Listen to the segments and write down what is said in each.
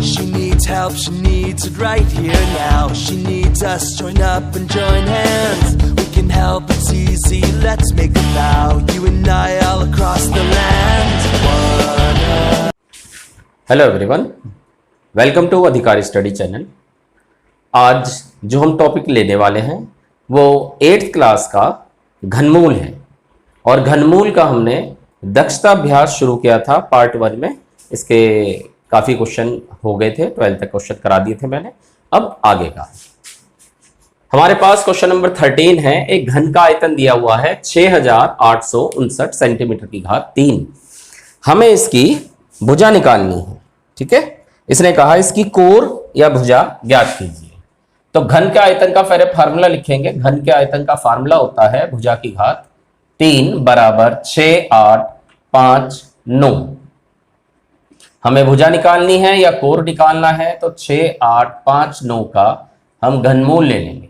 She needs help, she needs it right here now. She needs us, join up and join hands. We can help, it's easy, let's make a vow. You and I all across the land. Hello everyone, welcome to Adhikari study channel. आज जो हम topic लेने वाले हैं वो 8th class का घनमूल है और घनमूल का हमने दक्षता अभ्यास शुरू किया था पार्ट 1 में। इसके काफ़ी क्वेश्चन हो गए थे, 12 तक क्वेश्चन करा दिए थे मैंने। अब आगे का हमारे पास क्वेश्चन नंबर 13 है। एक घन का आयतन दिया हुआ है 6859 सेंटीमीटर की घात 3। हमें इसकी भुजा निकालनी है, ठीक है। इसने कहा इसकी कोर या भुजा ज्ञात कीजिए। तो घन के आयतन का पहले फार्मूला लिखेंगे। घन के आयतन का फार्मूला होता है भुजा की घात 3 बराबर 6859। हमें भुजा निकालनी है या कोर निकालना है तो 6859 का हम घनमूल ले लेंगे।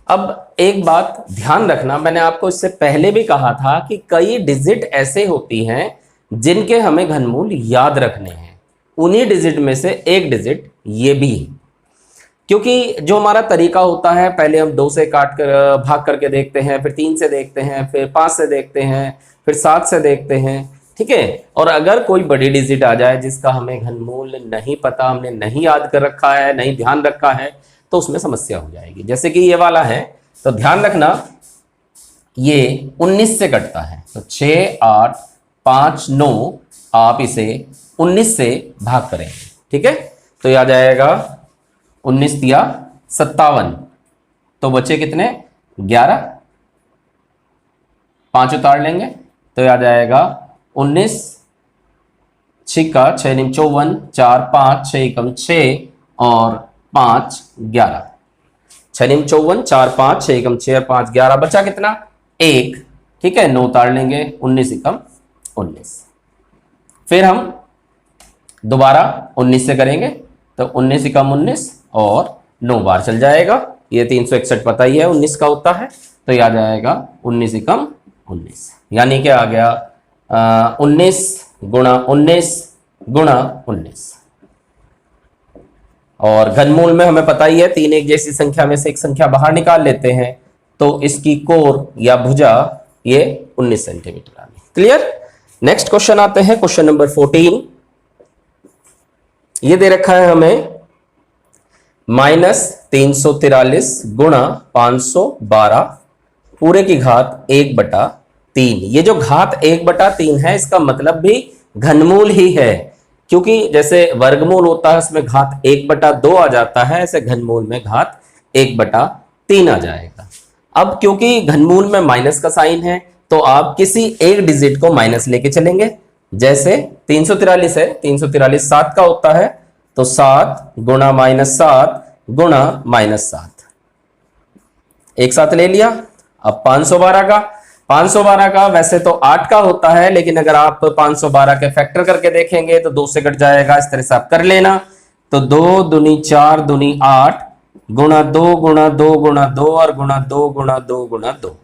अब एक बात ध्यान रखना, मैंने आपको इससे पहले भी कहा था कि कई डिजिट ऐसे होती हैं जिनके हमें घनमूल याद रखने हैं। उन्हीं डिजिट में से एक डिजिट ये भी है, क्योंकि जो हमारा तरीका होता है पहले हम 2 से काट कर भाग करके देखते हैं, फिर 3 से देखते हैं, फिर 5 से देखते हैं, फिर 7 से देखते हैं, ठीक है। और अगर कोई बड़ी डिजिट आ जाए जिसका हमें घनमूल नहीं पता, हमने नहीं याद कर रखा है, नहीं ध्यान रखा है, तो उसमें समस्या हो जाएगी। जैसे कि ये वाला है तो ध्यान रखना ये 19 से कटता है, तो 6859 आप इसे 19 से भाग करेंगे, ठीक है। तो ये आ जाएगा 19 दिया 57, तो बचे कितने 11, 5 उतार लेंगे तो ये आ जाएगा 19 छिक्का 6 निम 54, 4 5 6 एकम 6 और 5 11, 6 निम 54, 4 5 6 एकम 6 और 5 11, बचा कितना 1, ठीक है। 9 उतार लेंगे 19 एकम 19। फिर हम दोबारा 19 से करेंगे तो 19 एकम 19 और 9 बार चल जाएगा। ये 361 पता ही है 19 का होता है, तो ये आ जाएगा 19 एकम 19, यानी कि आ गया 19 गुणा 19 गुणा 19। और घनमूल में हमें पता ही है 3 एक जैसी संख्या में से एक संख्या बाहर निकाल लेते हैं, तो इसकी कोर या भुजा ये 19 सेंटीमीटर आ गई। क्लियर। नेक्स्ट क्वेश्चन आते हैं, क्वेश्चन नंबर 14। ये दे रखा है हमें -343 गुणा 512 पूरे की घात 1/3। ये जो घात 1/3 है इसका मतलब भी घनमूल ही है, क्योंकि जैसे वर्गमूल होता है उसमें घात 1/2 आ जाता है, ऐसे घनमूल में घात 1/3 आ जाएगा। अब क्योंकि घनमूल में माइनस का साइन है तो आप किसी एक डिजिट को माइनस लेके चलेंगे। जैसे 343 है, 343 7 का होता है, तो 7 गुणा -7 गुणा -7 एक साथ ले लिया। अब 512 का वैसे तो 8 का होता है, लेकिन अगर आप 512 के फैक्टर करके देखेंगे तो 2 से कट जाएगा। इस तरह से आप कर लेना। तो 2 दूनी 4 दूनी 8 गुणा 2 गुणा 2 गुणा 2 और गुणा 2 गुणा 2 गुणा 2।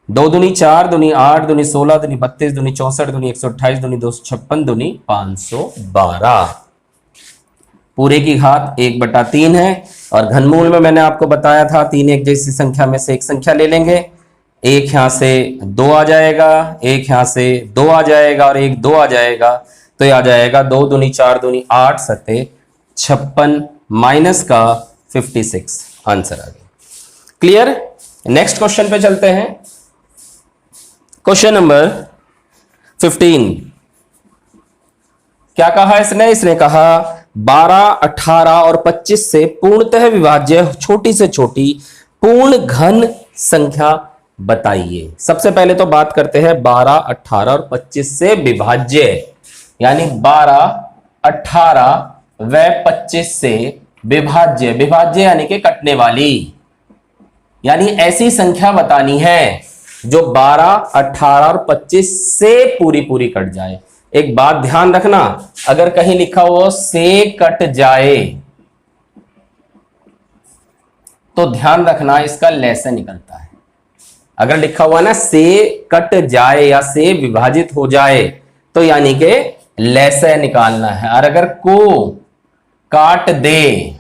2 दूनी 4 दूनी 8 दूनी 16 दूनी 32 दूनी 64 दूनी 128 दूनी 256 दूनी 512 पूरे की घात 1/3 है। और घनमूल में मैंने आपको बताया था 3 एक जैसी संख्या में से एक संख्या ले लेंगे। एक यहां से 2 आ जाएगा, एक यहां से 2 आ जाएगा और एक 2 आ जाएगा, तो ये आ जाएगा 2 दूनी 4 दूनी 8 सते 56 माइनस का 56 आंसर आ गया। क्लियर। नेक्स्ट क्वेश्चन पे चलते हैं। Question number 15। क्या कहा इसने कहा 12, 18 और 25 से पूर्णतः विभाज्य छोटी से छोटी पूर्ण घन संख्या बताइए। सबसे पहले तो बात करते हैं 12, 18 और 25 से विभाज्य, यानी 12, 18 व 25 से विभाज्य। विभाज्य यानी कि कटने वाली, यानी ऐसी संख्या बतानी है जो 12, 18 और 25 से पूरी पूरी कट जाए। एक बात ध्यान रखना, अगर कहीं लिखा हो से कट जाए तो ध्यान रखना इसका ले से निकलता है। अगर लिखा हुआ ना से कट जाए या से विभाजित हो जाए तो यानी कि ले से निकालना है। और अगर को काट दे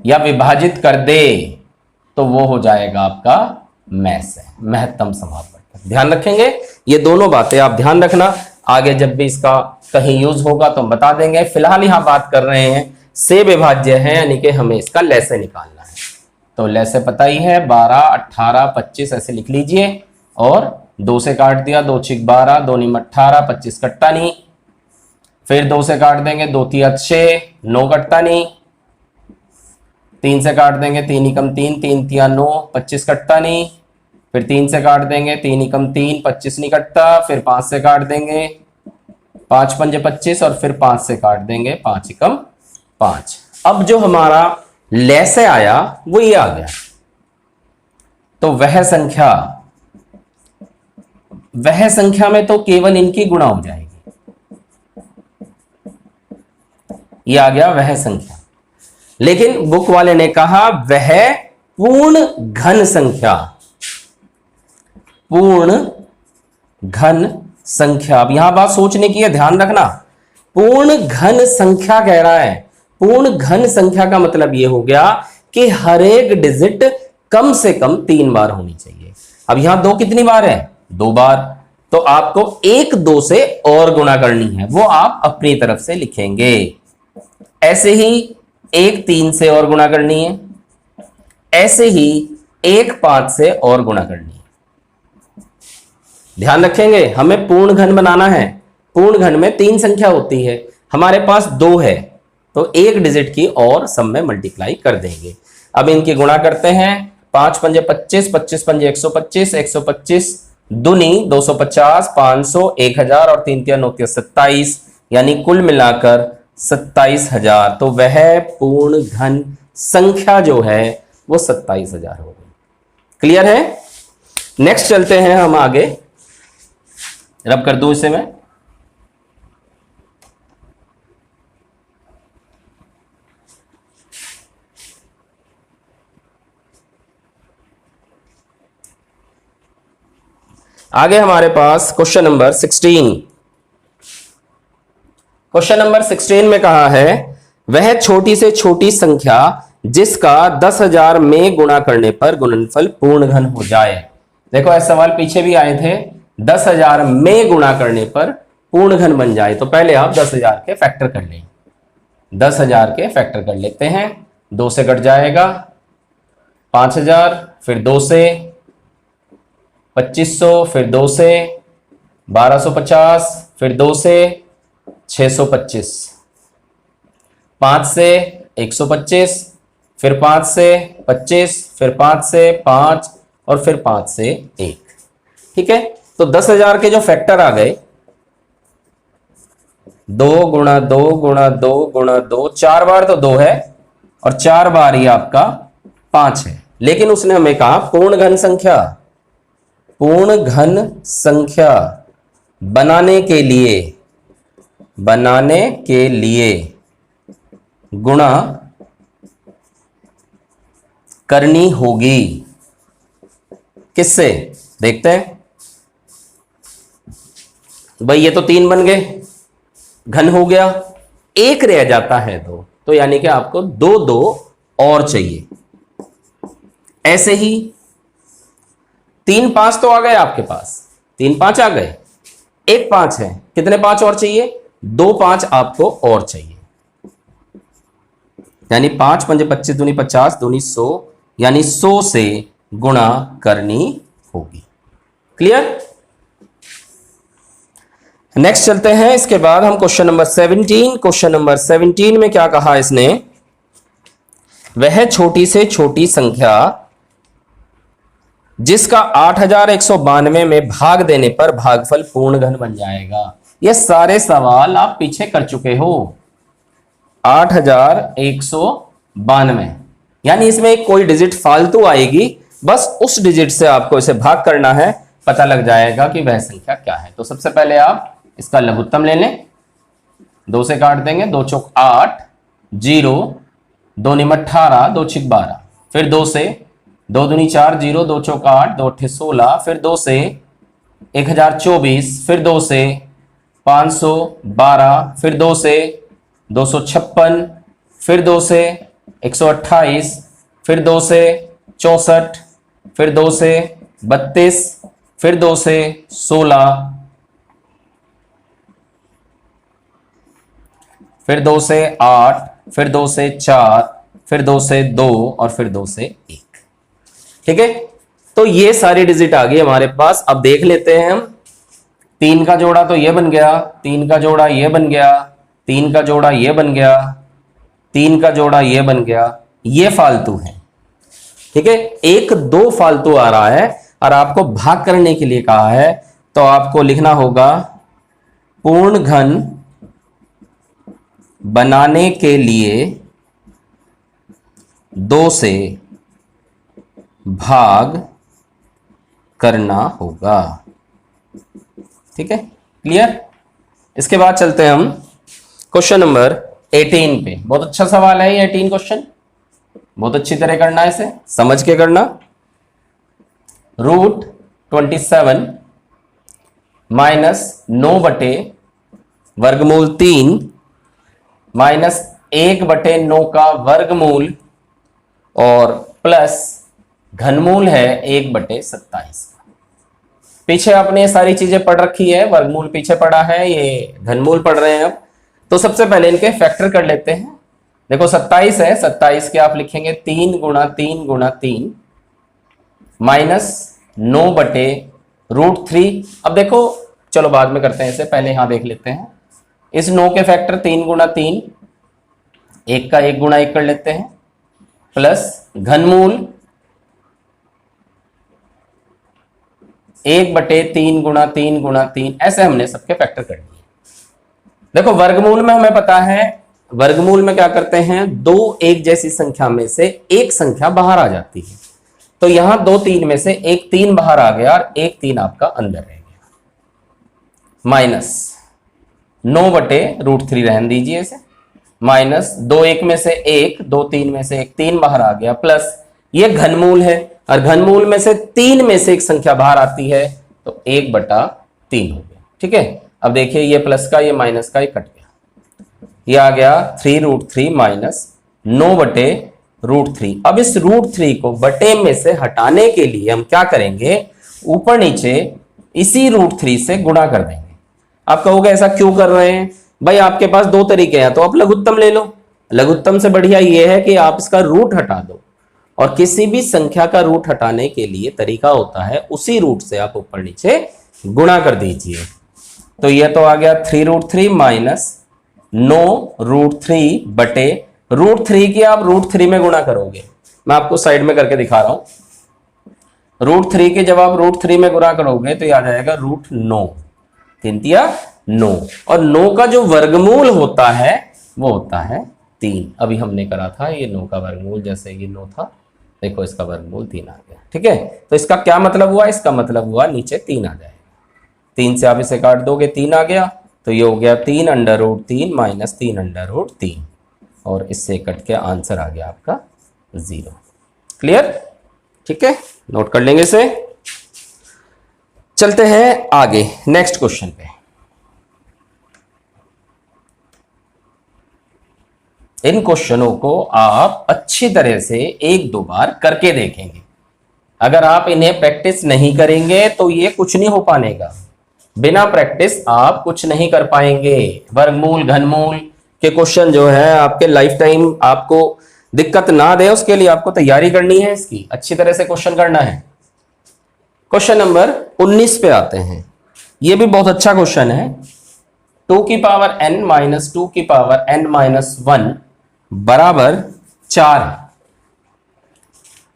या विभाजित कर दे तो वो हो जाएगा आपका मैं से, महत्तम समापवर्तक। ध्यान रखेंगे, ये दोनों बातें आप ध्यान रखना, आगे जब भी इसका कहीं यूज होगा तो हम बता देंगे। फिलहाल यहां बात कर रहे हैं से विभाज्य है, यानी कि हमें इसका लैसे निकालना है। तो लैसे पता ही है, 12, 18, 25 ऐसे लिख लीजिए, और 2 से काट दिया, 2 छिक 12, 2 नीम 18, 25 कट्टा नहीं, फिर 2 से काट देंगे, 2 तिया 6, 9 कट्टा नहीं, 3 से काट देंगे, 3 एकम 3, 3 तिया 9, 25 कट्टा नहीं, फिर 3 से काट देंगे, 3 एकम 3, 25 नहीं कट्टा, फिर 5 से काट देंगे, 5 पंजे 25, और फिर 5 से काट देंगे, 5 एकम 5। अब जो हमारा लैसे आया वो ये आ गया। तो वह संख्या में तो केवल इनकी गुणा हो जाएगी, ये आ गया वह संख्या। लेकिन बुक वाले ने कहा वह पूर्ण घन संख्या, पूर्ण घन संख्या। अब यहां बात सोचने की है, ध्यान रखना, पूर्ण घन संख्या कह रहा है। पूर्ण घन संख्या का मतलब यह हो गया कि हर एक डिजिट कम से कम 3 बार होनी चाहिए। अब यहां 2 कितनी बार है? 2 बार। तो आपको 1 2 से और गुणा करनी है, वो आप अपनी तरफ से लिखेंगे। ऐसे ही 1 3 से और गुणा करनी है, ऐसे ही 1 5 से और गुणा करनी है। ध्यान रखेंगे, हमें पूर्ण घन बनाना है। पूर्ण घन में 3 संख्या होती है, हमारे पास 2 है, तो 1 डिजिट की और सब में मल्टीप्लाई कर देंगे। अब इनकी गुणा करते हैं, 5 पंजे 25, 25 पंजे 125, 125 दूनी 250, 500, 1000 और 3 तिया 9 तिया 27, यानी कुल मिलाकर 27,000। तो वह पूर्ण घन संख्या जो है वो 27,000 हो गई। क्लियर है? नेक्स्ट चलते हैं हम आगे, रब कर दूं इसे मैं। आगे हमारे पास क्वेश्चन नंबर 16। क्वेश्चन नंबर 16 में कहा है वह छोटी से छोटी संख्या जिसका 10,000 में गुणा करने पर गुणनफल पूर्ण घन हो जाए। देखो ऐसे सवाल पीछे भी आए थे, 10,000 में गुणा करने पर पूर्ण घन बन जाए। तो पहले आप 10,000 के फैक्टर कर लें, 10,000 के फैक्टर कर लेते हैं। 2 से कट जाएगा 5,000, फिर 2 से 2500, फिर 2 से 1250, फिर 2 से 625, 5 से 125, फिर 5 से 25, फिर 5 से 5 और फिर 5 से 1। ठीक है, तो 10,000 के जो फैक्टर आ गए, 2 गुणा 2 गुणा 2 गुणा 2, 4 बार तो 2 है और 4 बार ही आपका 5 है। लेकिन उसने हमें कहा पूर्ण घन संख्या, पूर्ण घन संख्या बनाने के लिए गुणा करनी होगी। किससे? देखते हैं भाई, ये तो 3 बन गए, घन हो गया, 1 रह जाता है 2, तो यानी कि आपको 2 2 और चाहिए। ऐसे ही 3 5 तो आ गए आपके पास, 3 5 आ गए, 1 5 है, कितने 5 और चाहिए? 2 5 आपको और चाहिए, यानी 5 पंजे 25 दूनी 50 दूनी 100, यानी 100 से गुणा करनी होगी। क्लियर? नेक्स्ट चलते हैं, इसके बाद हम क्वेश्चन नंबर 17। क्वेश्चन नंबर 17 में क्या कहा इसने? वह छोटी से छोटी संख्या जिसका 8,192 में भाग देने पर भागफल पूर्ण घन बन जाएगा। ये सारे सवाल आप पीछे कर चुके हो। 8,192, यानी इसमें एक कोई डिजिट फालतू आएगी, बस उस डिजिट से आपको इसे भाग करना है, पता लग जाएगा कि वह संख्या क्या है। तो सबसे पहले आप इसका लघुत्तम ले लें, 2 से काट देंगे, 2 चौक 8, 0, 2 निम 18, 2 छिक 12, फिर 2 से 2 दूनी 4, 0, 2 चौक 8, 2 अट्ठे 16, फिर 2 से 1024, फिर 2 से 512, फिर 2 से 256, फिर 2 से 128, फिर 2 से 64, फिर 2 से 32, फिर 2 से 16, फिर 2 से 8, फिर 2 से 4, फिर 2 से 2 और फिर 2 से 1। ठीक है, तो ये सारी डिजिट आ गई हमारे पास। अब देख लेते हैं हम। 3 का जोड़ा तो ये बन गया, 3 का जोड़ा ये बन गया, 3 का जोड़ा ये बन गया, 3 का जोड़ा ये बन गया, ये फालतू है। ठीक है, 1 2 फालतू आ रहा है और आपको भाग करने के लिए कहा है, तो आपको लिखना होगा पूर्ण घन बनाने के लिए 2 से भाग करना होगा। ठीक है, क्लियर। इसके बाद चलते हैं हम क्वेश्चन नंबर 18 पे। बहुत अच्छा सवाल है ये 18 क्वेश्चन, बहुत अच्छी तरह करना है, इसे समझ के करना। √27 माइनस 9/√3 माइनस 1/9 का वर्गमूल और प्लस घनमूल है 1/27। पीछे आपने सारी चीजें पढ़ रखी है, वर्गमूल पीछे पढ़ा है, ये घनमूल पढ़ रहे हैं अब। तो सबसे पहले इनके फैक्टर कर लेते हैं। देखो 27 है, 27 के आप लिखेंगे 3 × 3 × 3 माइनस 9/√3। अब देखो चलो बाद में करते हैं इसे, पहले यहां देख लेते हैं। इस 9 के फैक्टर 3 × 3, 1 का 1 × 1 कर लेते हैं, प्लस घनमूल 1/3 × 3 × 3, ऐसे हमने सबके फैक्टर कर दिए। देखो वर्गमूल में हमें पता है, वर्गमूल में क्या करते हैं, 2 एक जैसी संख्या में से एक संख्या बाहर आ जाती है। तो यहां 2 3 में से एक 3 बाहर आ गया और एक 3 आपका अंदर रह गया। माइनस 9/√3 रहने दीजिए इसे, माइनस 2 1 में से 1, 2 3 में से एक 3 बाहर आ गया, प्लस ये घनमूल है और घनमूल में से 3 में से एक संख्या बाहर आती है, तो 1/3 हो गया। ठीक है, अब देखिए ये प्लस का ये माइनस का ये कट गया, ये आ गया 3√3 माइनस 9/√3। अब इस √3 को बटे में से हटाने के लिए हम क्या करेंगे, ऊपर नीचे इसी √3 से गुणा कर देंगे। आप कहोगे ऐसा क्यों कर रहे हैं भाई, आपके पास 2 तरीके हैं, तो आप लघुत्तम ले लो। लघुत्तम से बढ़िया ये है कि आप इसका रूट हटा दो, और किसी भी संख्या का रूट हटाने के लिए तरीका होता है उसी रूट से आप ऊपर नीचे गुणा कर दीजिए। तो ये तो आ गया 3√3 माइनस 9√3 बटे √3 की आप √3 में गुणा करोगे। मैं आपको साइड में करके दिखा रहा हूं। √3 के जब आप √3 में गुणा करोगे तो ये आ जाएगा √9, 3 9, और 9 का जो वर्गमूल होता है वो होता है 3। अभी हमने करा था ये 9 का वर्गमूल, जैसे ये 9 था, देखो इसका वर्गमूल 3 आ गया। ठीक है, तो इसका क्या मतलब हुआ, इसका मतलब हुआ नीचे 3 आ जाएगा। 3 से आप इसे काट दोगे, 3 आ गया, तो ये हो गया 3/√3 माइनस 3/3, और इससे कट के आंसर आ गया आपका 0। क्लियर। ठीक है, नोट कर लेंगे इसे। चलते हैं आगे नेक्स्ट क्वेश्चन पे। इन क्वेश्चनों को आप अच्छी तरह से 1-2 बार करके देखेंगे। अगर आप इन्हें प्रैक्टिस नहीं करेंगे तो ये कुछ नहीं हो पाएगा। बिना प्रैक्टिस आप कुछ नहीं कर पाएंगे। वर्गमूल घनमूल के क्वेश्चन जो है आपके लाइफ टाइम आपको दिक्कत ना दे, उसके लिए आपको तैयारी करनी है, इसकी अच्छी तरह से क्वेश्चन करना है। क्वेश्चन नंबर 19 पे आते हैं। ये भी बहुत अच्छा क्वेश्चन है। 2n माइनस 2n माइनस 1 बराबर 4 है।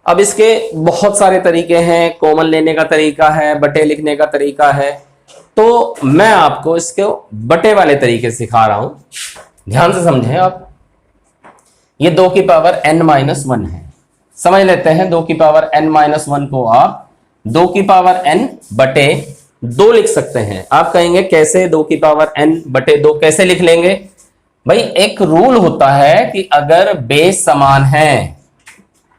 अब इसके बहुत सारे तरीके हैं, कॉमन लेने का तरीका है, बटे लिखने का तरीका है, तो मैं आपको इसके बटे वाले तरीके सिखा रहा हूं, ध्यान से समझें आप। ये 2n माइनस 1 है, समझ लेते हैं। 2n माइनस 1 को आप 2n बटे 2 लिख सकते हैं। आप कहेंगे कैसे 2n बटे 2 कैसे लिख लेंगे भाई, एक रूल होता है कि अगर बेस समान है,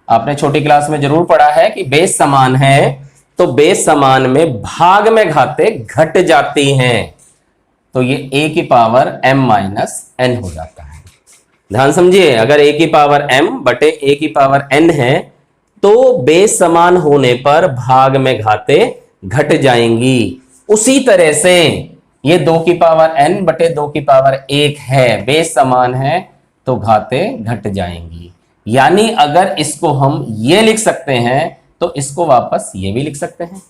आपने छोटी क्लास में जरूर पढ़ा है कि बेस समान है तो बेस समान में भाग में घातें घट जाती हैं, तो ये a की पावर m माइनस n हो जाता है। ध्यान समझिए, अगर a की पावर m बटे a की पावर n है तो बेस समान होने पर भाग में घातें घट जाएंगी। उसी तरह से ये 2 की पावर n बटे 2 की पावर 1 है, बेस समान है तो घातें घट जाएंगी। यानी अगर इसको हम ये लिख सकते हैं तो इसको वापस ये भी लिख सकते हैं।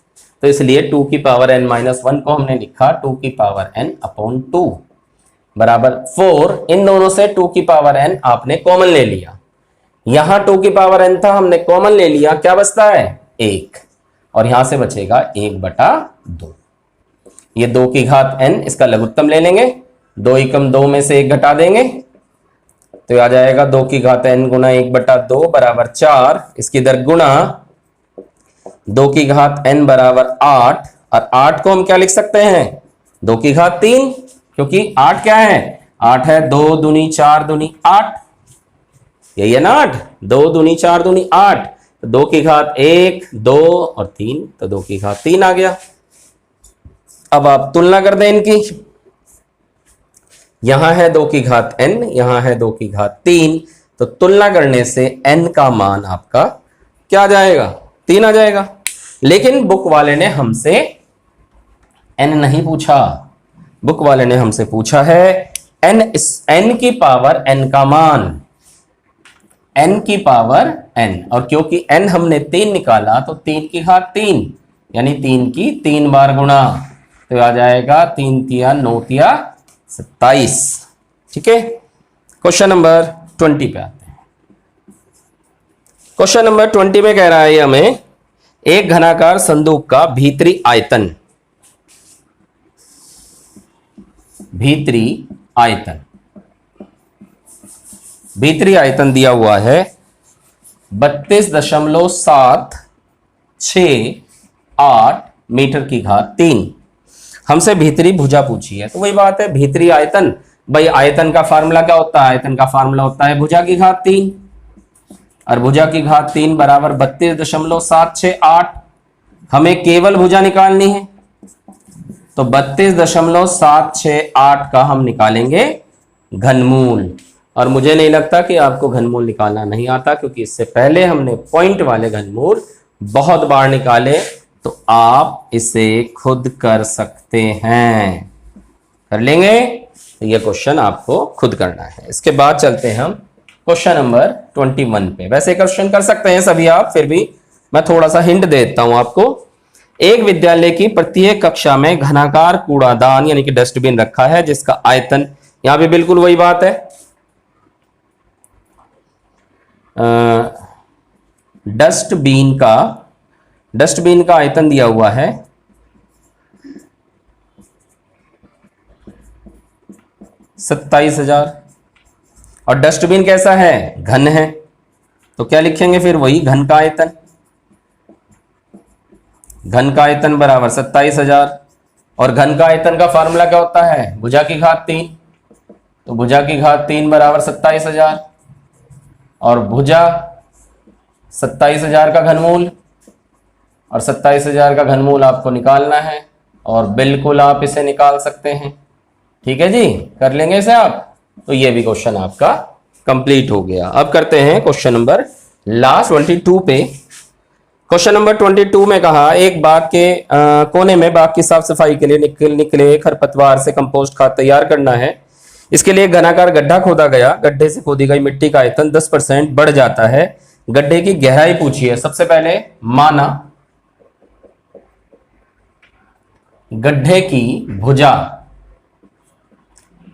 तो इसलिए 2 की पावर n माइनस 1 को हमने लिखा 2 की पावर n अपॉन 2 बराबर 4। इन दोनों से 2 की पावर n आपने कॉमन ले लिया, यहां 2 की पावर n था, हमने कॉमन ले लिया, क्या बचता है 1, और यहां से बचेगा 1/2। ये 2 की घात n, इसका लघुत्तम ले लेंगे, 2 एकम 2 में से 1 घटा देंगे तो आ जाएगा 2 की घात n गुना 1/2 बराबर 4। इसकी इधर गुणा 2 की घात n बराबर 8, और 8 को हम क्या लिख सकते हैं 2 की घात 3, क्योंकि 8 क्या है 8 है 2 दूनी 4 दूनी 8, यही है ना 8, 2 दूनी 4 दूनी 8, तो 2 की घात 1 2 और 3, तो 2 की घात 3 आ गया। अब आप तुलना कर दें इनकी, यहां है 2 की घात n, यहां है 2 की घात 3, तो तुलना करने से n का मान आपका क्या आ जाएगा 3 आ जाएगा। लेकिन बुक वाले ने हमसे n नहीं पूछा, बुक वाले ने हमसे पूछा है n की पावर n का मान, n की पावर n, और क्योंकि n हमने 3 निकाला तो 3 की घात 3 यानी 3 की 3 बार गुणा, तो आ जाएगा 3 तिया 9 तिया 27। ठीक है, क्वेश्चन नंबर 20 पे आते हैं। क्वेश्चन नंबर 20 में कह रहा है हमें एक घनाकार संदूक का भीतरी आयतन, भीतरी आयतन, भीतरी आयतन दिया हुआ है 32.768 मीटर की घात 3। हमसे भीतरी भुजा पूछी है, तो वही बात है भीतरी आयतन, भाई आयतन का फार्मूला क्या होता है, आयतन का फार्मूला होता है भुजा की घात 3, और भुजा की घात 3 बराबर 32.768। हमें केवल भुजा निकालनी है तो 32.768 का हम निकालेंगे घनमूल, और मुझे नहीं लगता कि आपको घनमूल निकालना नहीं आता, क्योंकि इससे पहले हमने पॉइंट वाले घनमूल बहुत बार निकाले, तो आप इसे खुद कर सकते हैं, कर लेंगे। तो ये क्वेश्चन आपको खुद करना है। इसके बाद चलते हैं हम क्वेश्चन नंबर 21 पे। वैसे क्वेश्चन कर सकते हैं सभी आप, फिर भी मैं थोड़ा सा हिंट दे देता हूं आपको। एक विद्यालय की प्रत्येक कक्षा में घनाकार कूड़ादान यानी कि डस्टबिन रखा है, जिसका आयतन, यहां भी बिल्कुल वही बात है, डस्टबिन का आयतन दिया हुआ है 27,000, और डस्टबिन कैसा है घन है, तो क्या लिखेंगे फिर वही घन का आयतन, घन का आयतन बराबर 27,000, और घन का आयतन का फार्मूला क्या होता है भुजा की घात 3, तो भुजा की घात 3 बराबर 27,000, और भुजा 27,000 का घनमूल, और 27,000 का घनमूल आपको निकालना है, और बिल्कुल आप इसे निकाल सकते हैं। ठीक है जी, कर लेंगे इसे आप, तो ये भी क्वेश्चन आपका कंप्लीट हो गया। अब करते हैं क्वेश्चन नंबर लास्ट 22 पे। क्वेश्चन नंबर 22 में कहा एक बाग के कोने में बाग की साफ सफाई के लिए निकले खरपतवार से कंपोस्ट खाद तैयार करना है। इसके लिए घनाकार गड्ढा खोदा गया, गड्ढे से खोदी गई मिट्टी का आयतन 10% बढ़ जाता है। गड्ढे की गहराई पूछी है। सबसे पहले माना गड्ढे की भुजा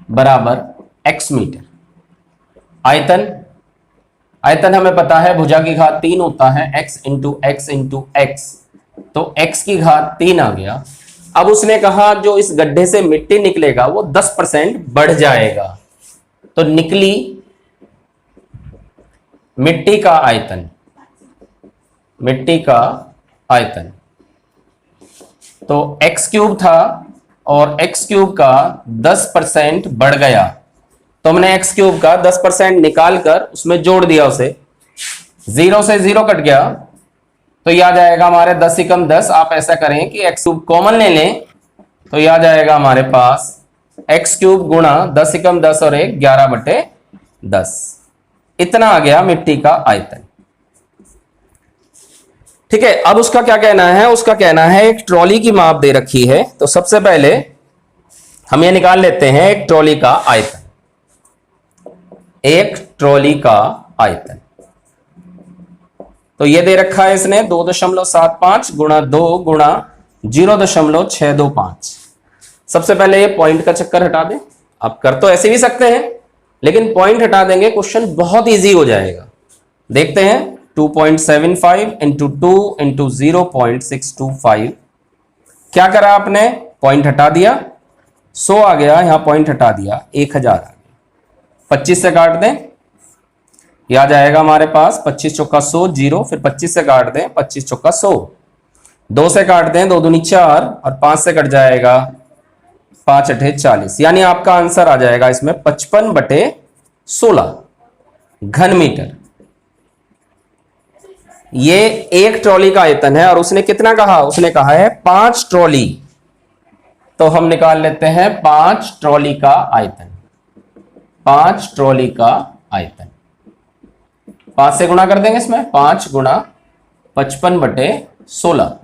बराबर x मीटर, आयतन हमें पता है भुजा की घात 3 होता है x into x into x, तो x की घात 3 आ गया। अब उसने कहा जो इस गड्ढे से मिट्टी निकलेगा वो 10% बढ़ जाएगा, तो निकली मिट्टी का आयतन, तो x क्यूब था और x क्यूब का 10% बढ़ गया, तो हमने x क्यूब का 10% निकाल कर उसमें जोड़ दिया, उसे 0 से 0 कट गया, तो याद आएगा हमारे 10 एकम 10। आप ऐसा करें कि x क्यूब कॉमन ले लें, तो याद आएगा हमारे पास x क्यूब गुणा 10 एकम 10 और 1 11/10, 10। इतना आ गया मिट्टी का आयतन। ठीक है, अब उसका क्या कहना है? उसका कहना है एक ट्रॉली की माप दे रखी है, तो सबसे पहले हम ये निकाल लेते हैं एक ट्रॉली का आयतन। एक ट्रॉली का आयतन तो ये दे रखा है इसने 2.75 गुणा 2 गुणा 0.625। सबसे पहले ये पॉइंट का चक्कर हटा दें। आप कर तो ऐसे भी सकते हैं, लेकिन पॉइंट हटा देंगे क्वेश्चन बहुत इजी हो जाएगा। देखते हैं 2.75 इंटू 2 इंटू 0.625। क्या करा आपने? पॉइंट हटा दिया, 100 आ गया, यहां पॉइंट हटा दिया, 1000 आ गया। 25 से काट दें, ये आ जाएगा हमारे पास 25 चौका 100 0, फिर 25 से काट दें, 25 चौका 100। 2 से काट दें, 2 दूनी 4 और 5 से कट जाएगा 5 अठे 40। यानी आपका आंसर आ जाएगा इसमें 55/16 घन मीटर। ये एक ट्रॉली का आयतन है और उसने कितना कहा? उसने कहा है 5 ट्रॉली। तो हम निकाल लेते हैं 5 ट्रॉली का आयतन। 5 ट्रॉली का आयतन 5 से गुणा कर देंगे इसमें, 5 गुणा 55/16।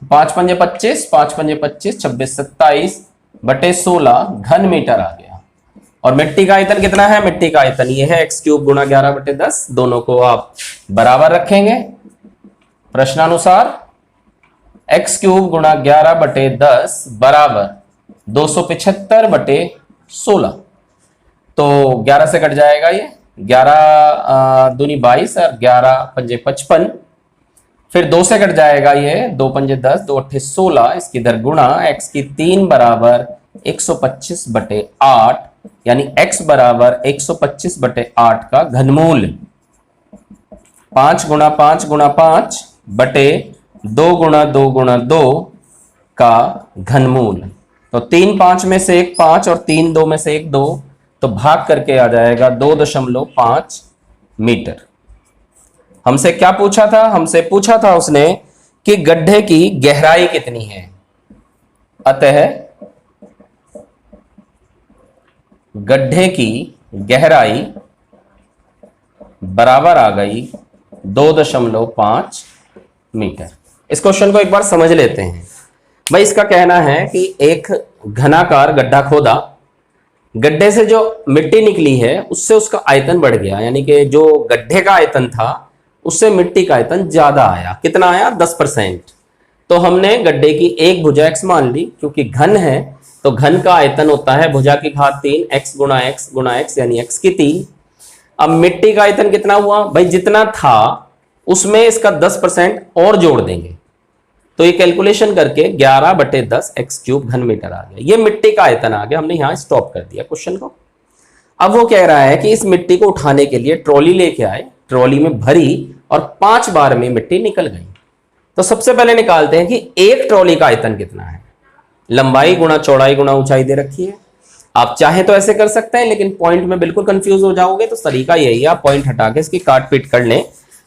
5 पंजे 25, 5 पंजे 25, 26 27/16 घन मीटर आ गया। और मिट्टी का आयतन कितना है? मिट्टी का आयतन ये है x³ गुणा 11/10। दोनों को आप बराबर रखेंगे प्रश्नानुसार। x³ गुणा 11/10 बराबर 275/16। तो 11 से कट जाएगा ये, 11 दूनी 22 और 11 पंजे 55। फिर 2 से कट जाएगा ये, 2 पंजे 10, 2 अट्ठे 16। इसकी दर गुणा x की 3 बराबर 125/8, यानी x बराबर 125/8 का घनमूल। 5 गुणा 5 गुणा 5 बटे 2 गुणा 2 गुणा 2 का घनमूल। तो 3 5 में से 1 5 और 3 2 में से 1 2, तो भाग करके आ जाएगा 2.5 मीटर। हमसे क्या पूछा था? हमसे पूछा था उसने कि गड्ढे की गहराई कितनी है। अतः गड्ढे की गहराई बराबर आ गई 2.5 मीटर। इस क्वेश्चन को एक बार समझ लेते हैं। भाई इसका कहना है कि एक घनाकार गड्ढा खोदा, गड्ढे से जो मिट्टी निकली है उससे उसका आयतन बढ़ गया, यानी कि जो गड्ढे का आयतन था उससे मिट्टी का आयतन ज्यादा आया। कितना आया? 10%। तो हमने गड्ढे की एक भुजा x मान ली, क्योंकि घन है तो घन का आयतन होता है भुजा की घात 3 x गुणा x गुणा x, यानी x की 3। अब मिट्टी का आयतन कितना हुआ? भाई जितना था उसमें इसका 10% और जोड़ देंगे, तो ये कैलकुलेशन करके 11/10 x³ घन मीटर आ गया। ये मिट्टी का आयतन आ गया। हमने यहां स्टॉप कर दिया क्वेश्चन को। अब वो कह रहा है कि इस मिट्टी को उठाने के लिए ट्रॉली लेके आए, ट्रॉली में भरी और 5 बार में मिट्टी निकल गई। तो सबसे पहले निकालते हैं कि एक ट्रॉली का आयतन कितना है। लंबाई गुणा चौड़ाई गुणा ऊंचाई दे रखी है। आप चाहे तो ऐसे कर सकते हैं, लेकिन पॉइंट में बिल्कुल कंफ्यूज हो जाओगे, तो तरीका यही है, आप पॉइंट हटा के इसकी काट पीट कर लें।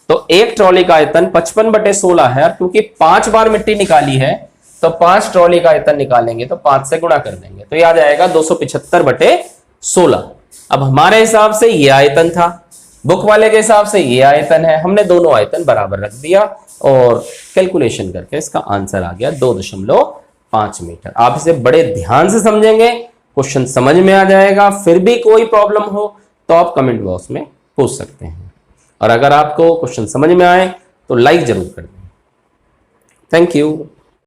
तो एक ट्रॉली का आयतन 55/16 है, क्योंकि 5 बार मिट्टी निकाली है तो 5 ट्रॉली का आयतन निकालेंगे तो 5 से गुणा कर देंगे, तो ये आ जाएगा 275/16। अब हमारे हिसाब से ये आयतन था, बुक वाले के हिसाब से ये आयतन है। हमने दोनों आयतन बराबर रख दिया और कैलकुलेशन करके इसका आंसर आ गया 2.5 मीटर। आप इसे बड़े ध्यान से समझेंगे, क्वेश्चन समझ में आ जाएगा। फिर भी कोई प्रॉब्लम हो तो आप कमेंट बॉक्स में पूछ सकते हैं, और अगर आपको क्वेश्चन समझ में आए तो लाइक जरूर कर दें। Thank you.